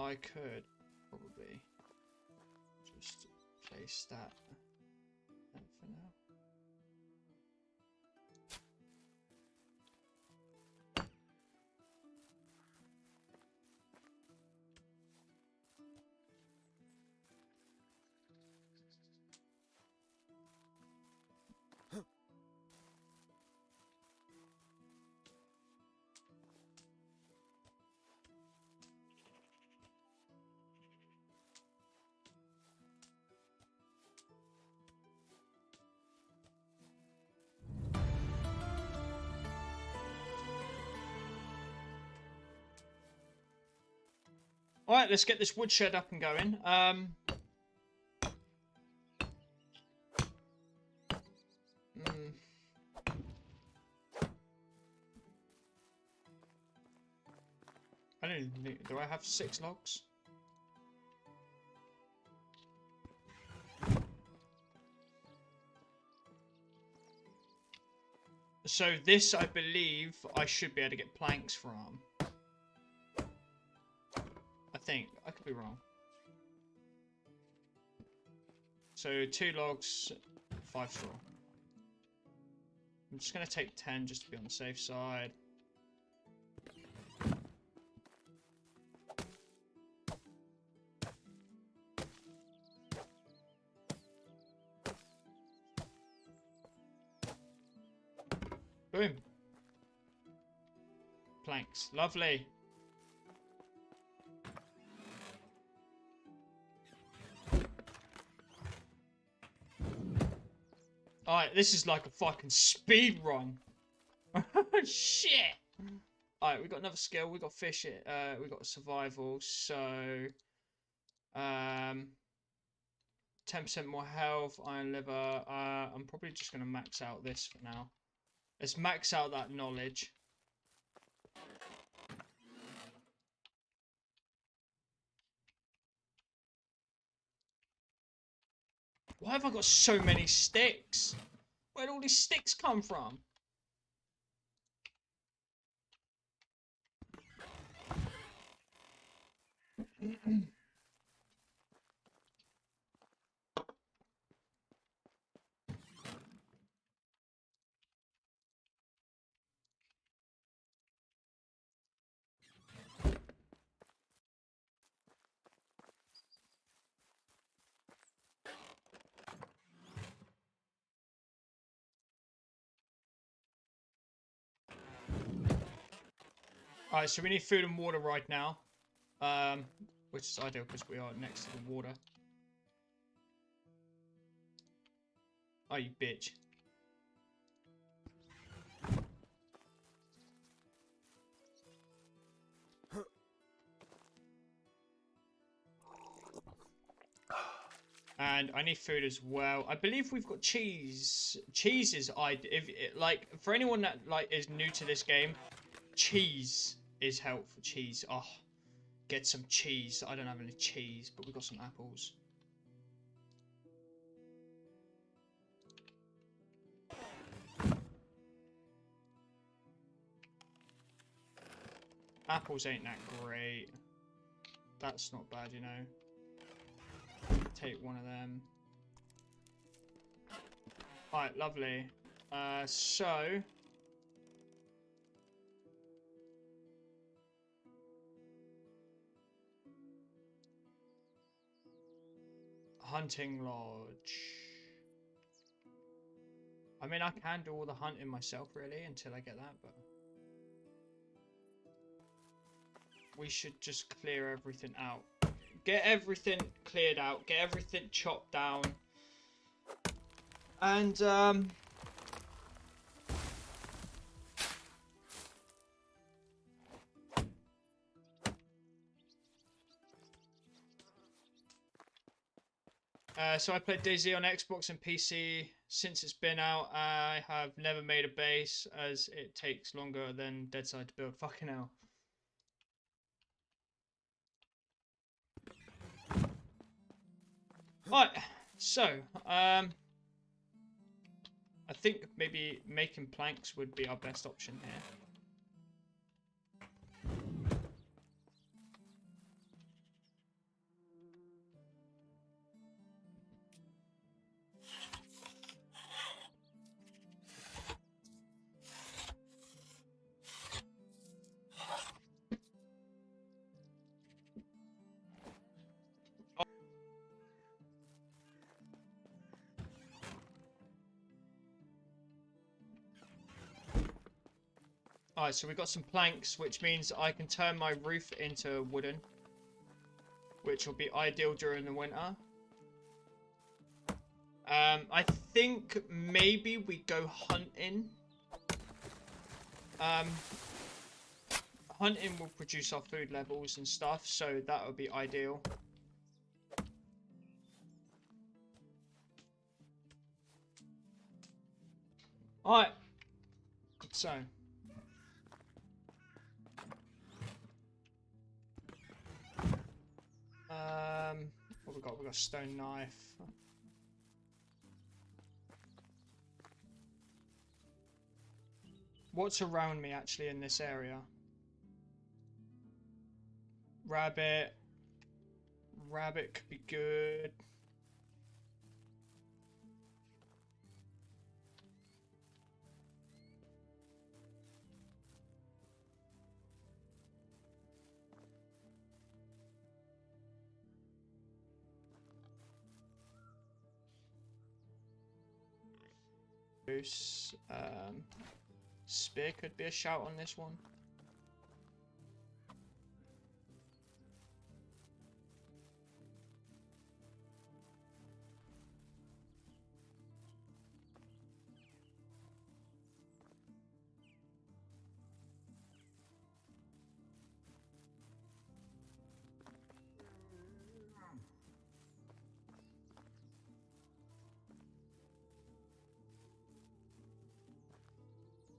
I could probably just place that for now. Alright, let's get this woodshed up and going. I don't even think, do I have 6 logs? So this, I believe, I should be able to get planks from. I think. I could be wrong. So 2 logs, 5 straw. I'm just going to take 10 just to be on the safe side. Boom. Planks. Lovely. Alright, this is like a fucking speed run. Shit. Alright, we got another skill. We got fish. We got survival. So, 10% more health. Iron liver. I'm probably just gonna max out this for now. Let's max out that knowledge. Why have I got so many sticks? Where'd all these sticks come from? Alright, so we need food and water right now. Which is ideal because we are next to the water. Oh, you bitch. And I need food as well. I believe we've got cheese. Cheese is like for anyone that like is new to this game, cheese is helpful. Cheese. Oh, get some cheese. I don't have any cheese, but we've got some apples. Apples ain't that great. That's not bad, you know. Take one of them. Alright, lovely. So hunting lodge. I mean, I can do all the hunting myself, really, until I get that, but we should just clear everything out. Get everything cleared out. Get everything chopped down. And, so I played DayZ on Xbox and PC since it's been out. I have never made a base as it takes longer than Deadside to build. Fucking hell. Alright, so, I think maybe making planks would be our best option here. Alright, so we've got some planks, which means I can turn my roof into wooden, which will be ideal during the winter. I think maybe we go hunting. Hunting will produce our food levels and stuff, so that would be ideal. Alright. So. What we got? We got a stone knife. What's around me actually in this area? Rabbit. Rabbit could be good. Goose. Spear could be a shout on this one.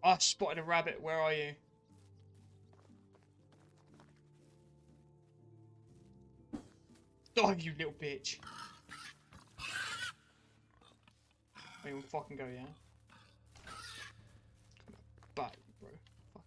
Oh, I spotted a rabbit. Where are you? Oh, you little bitch. Oh, you fucking go, yeah? Bite, bro. Fuck.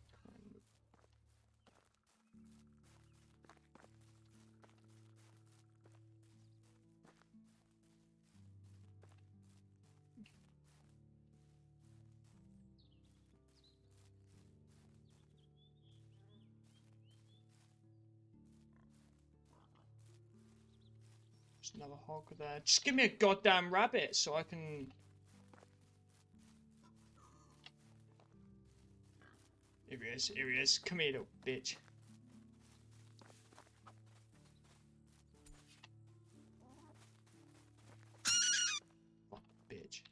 There's another hog there. Just give me a goddamn rabbit so I can... Here he is, here he is. Come here, little bitch. Fuck, bitch.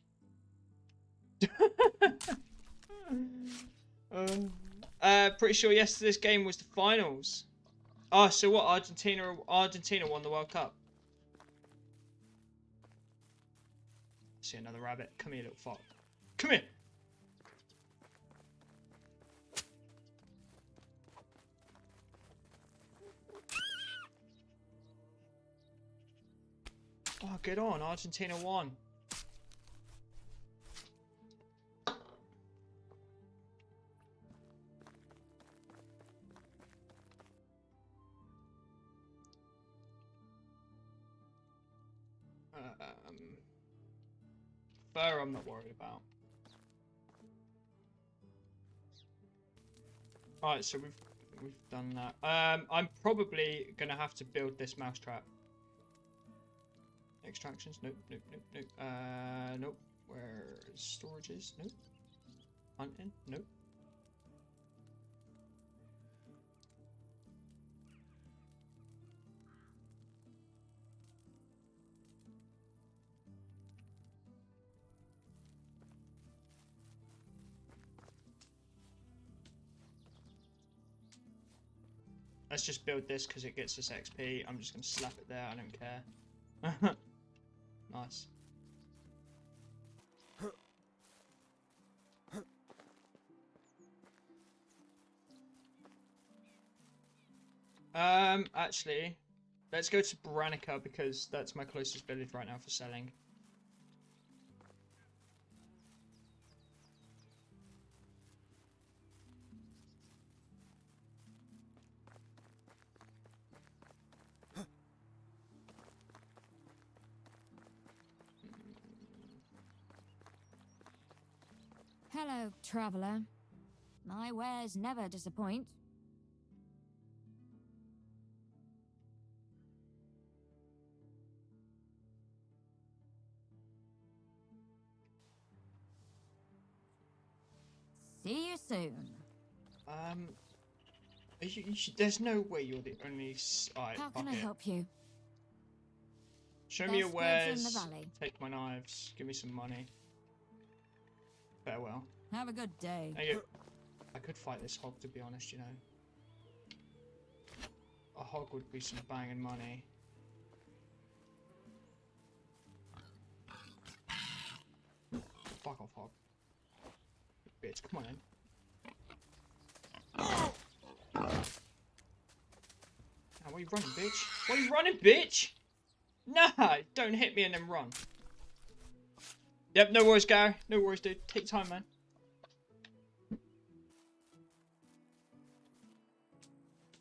Pretty sure yesterday's game was the finals. Oh, so what? Argentina won the World Cup. See another rabbit. Come here, little fuck. Come here. Oh, get on. Argentina won. Fur I'm not worried about. Alright, so we've done that. I'm probably gonna have to build this mousetrap. Extractions? Nope, nope, nope, nope. Nope. Where's storages? Nope. Hunting? Nope. Let's just build this because it gets us XP. I'm just going to slap it there. I don't care. Nice. Actually, let's go to Branica because that's my closest village right now for selling. Hello, traveller. My wares never disappoint. See you soon. There's no way you're the only. Alright, How fuck can I it. help you? Show me your Best goods in wares. the valley. Take my knives. Give me some money. Farewell. Have a good day. Thank you. I could fight this hog, to be honest, you know. A hog would be some banging money. Fuck off, hog. Bitch, come on in. Now, why are you running, bitch? Why are you running, bitch? Nah, don't hit me and then run. Yep, no worries, Gary. No worries, dude. Take time, man.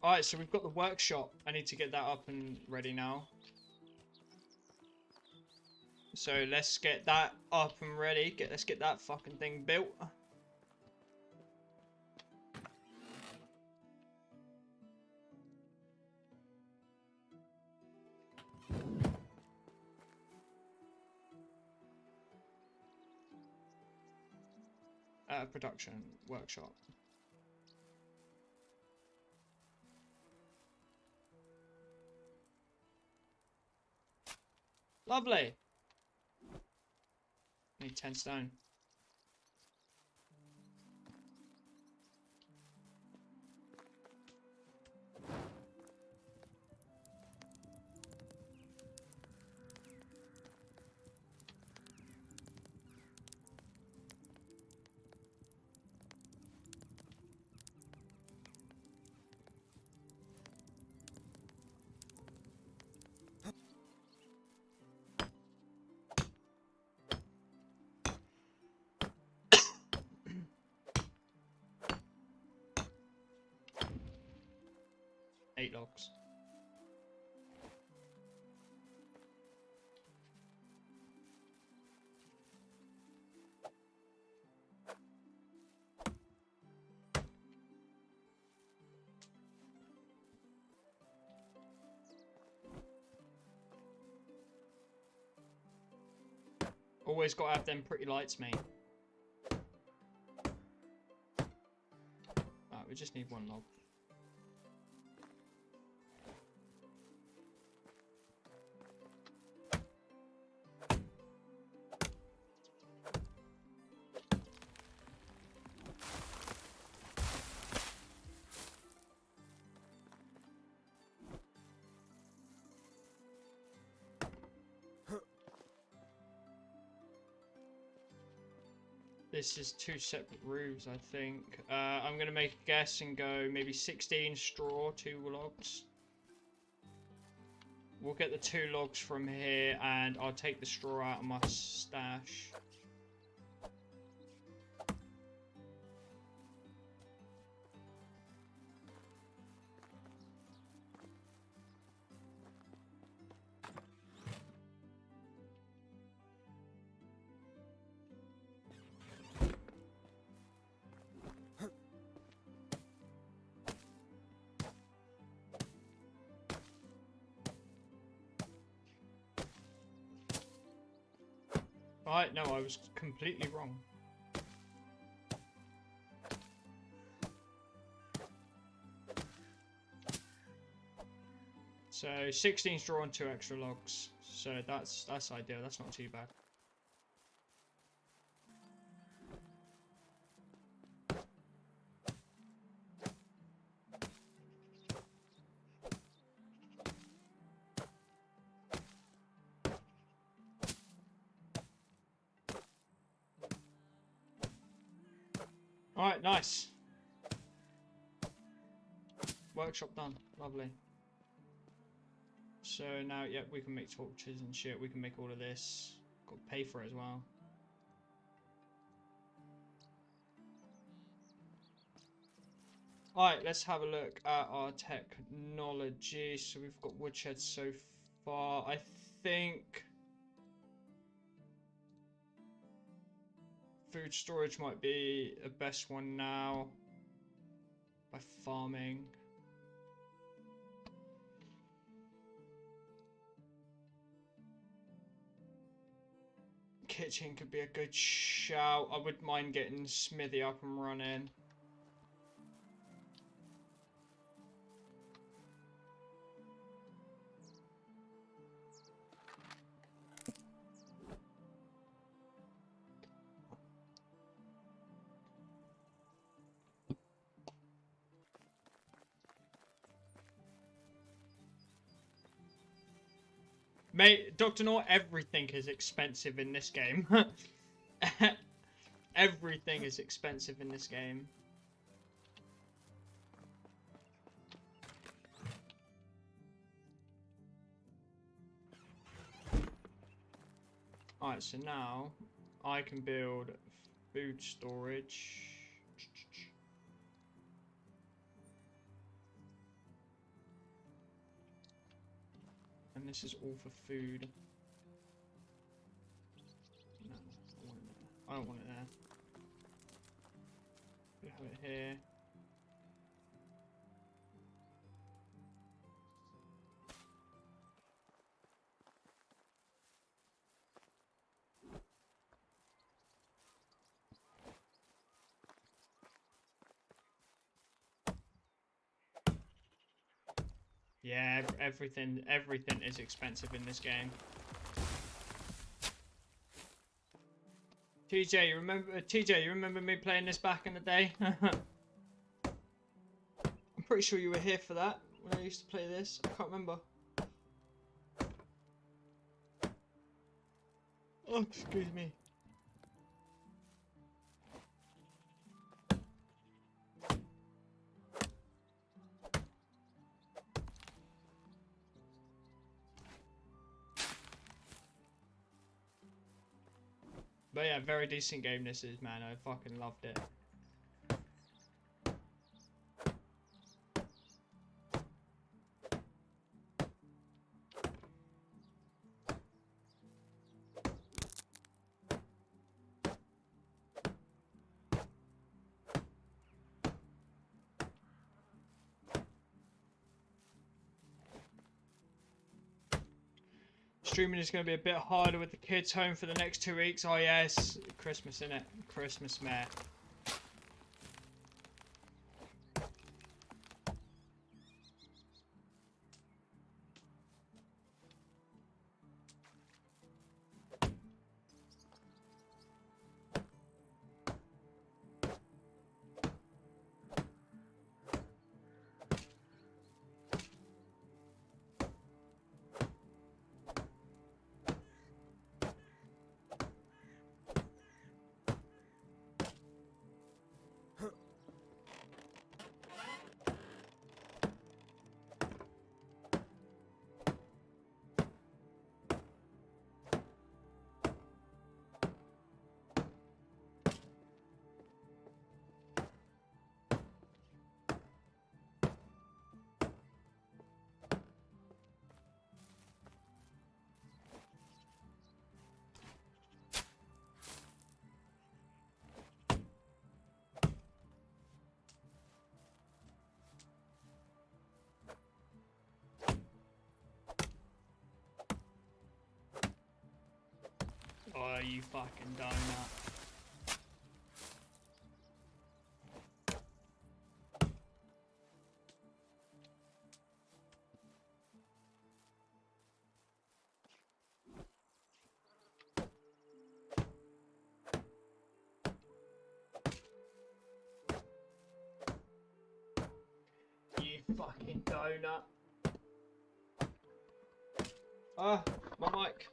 Alright, so we've got the workshop. I need to get that up and ready now. So let's get that up and ready. Let's get that fucking thing built. Production workshop. Lovely. Need 10 stone. Eight logs. Always gotta have them pretty lights, mate. Alright, we just need one log. This is two separate roofs, I think. I'm gonna make a guess and go maybe 16 straw, 2 logs. We'll get the 2 logs from here, and I'll take the straw out of my stash. Right, no, I was completely wrong. So 16 straw and 2 extra logs. So that's ideal. That's not too bad. Alright, nice. Workshop done. Lovely. So now, yeah, we can make torches and shit. We can make all of this. Got to pay for it as well. Alright, let's have a look at our technology. So we've got woodshed so far. I think food storage might be the best one now. By farming. Kitchen could be a good shout. I wouldn't mind getting Smithy up and running. Mate, Dr. Nor, everything is expensive in this game. Everything is expensive in this game. Alright, so now I can build food storage. And this is all for food. No, I want it there. I don't want it there. We have it here. Yeah, everything is expensive in this game. TJ, you remember me playing this back in the day? I'm pretty sure you were here for that when I used to play this. I can't remember. Oh, excuse me. But yeah, very decent game this is, man. I fucking loved it. Streaming is going to be a bit harder with the kids home for the next 2 weeks. Oh yes, Christmas innit? Christmas, mate. Oh, you fucking donut. You fucking donut. Ah, my mic.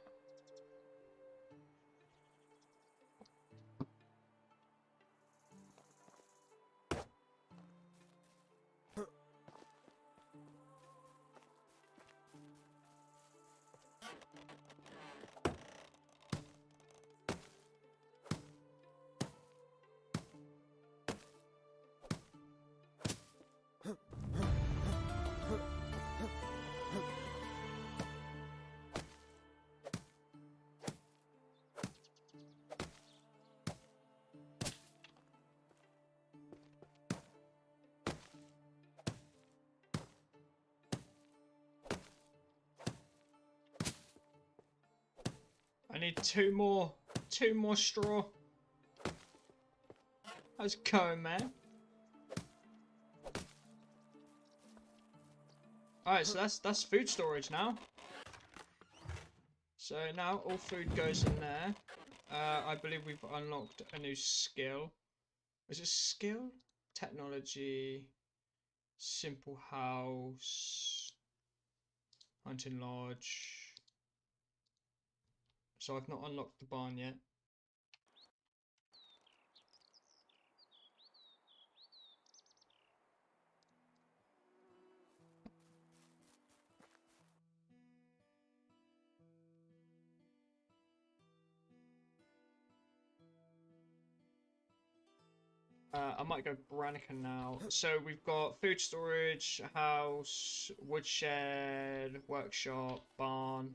I need two more straw. How's it going, man? Alright, so that's food storage now. So now all food goes in there. I believe we've unlocked a new skill. Is it skill? Technology. Simple house. Hunting lodge. So I've not unlocked the barn yet. I might go Branica now. So we've got food storage, house, woodshed, workshop, barn.